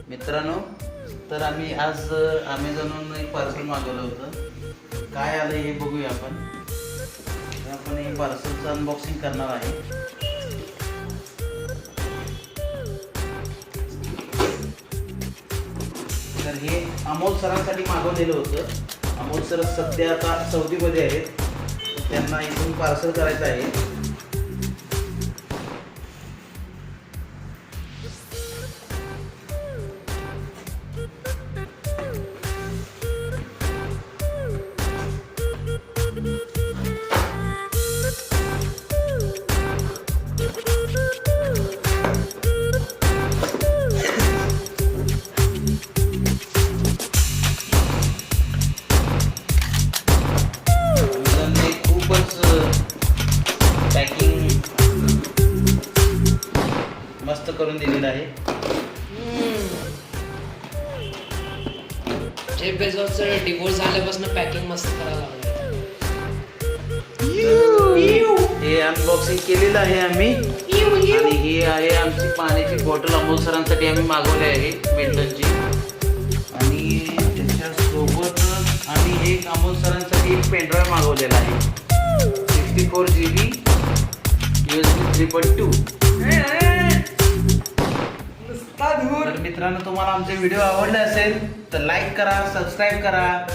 मित्रांनो, तर आम्ही आज अमेझॉनवरून एक पार्सल मागवलं होतं. काय आलं हे बघूया आपण. आपण हे पार्सलचं अनबॉक्सिंग करणार आहे. तर हे अमोल सरांसाठी मागवलेलं होतं. अमोल सर सध्या आता सौदीमध्ये आहेत. त्यांना इथून पार्सल करायचं आहे. पॅकिंग मस्त करून दिलेलं आहे. जेफ बेझोसचं डिवोर्स झाल्यापासून पॅकिंग मस्त करायला लागलं. हे अनबॉक्सिंग केलेलं आहे आम्ही. आणि ही आहे आमची पाण्याची बॉटल अमोल सरांसाठी आम्ही मागवली आहे मिल्टनची. आणि त्याच्यासोबतच आम्ही एक अमोल सरांसाठी एक पेनड्राईव्ह मागवलेला आहे 64 GB USB 3.2. तर मित्रांनो, तुम्हाला आमचे व्हिडिओ आवडले असेल तर लाईक करा, सबस्क्राईब करा.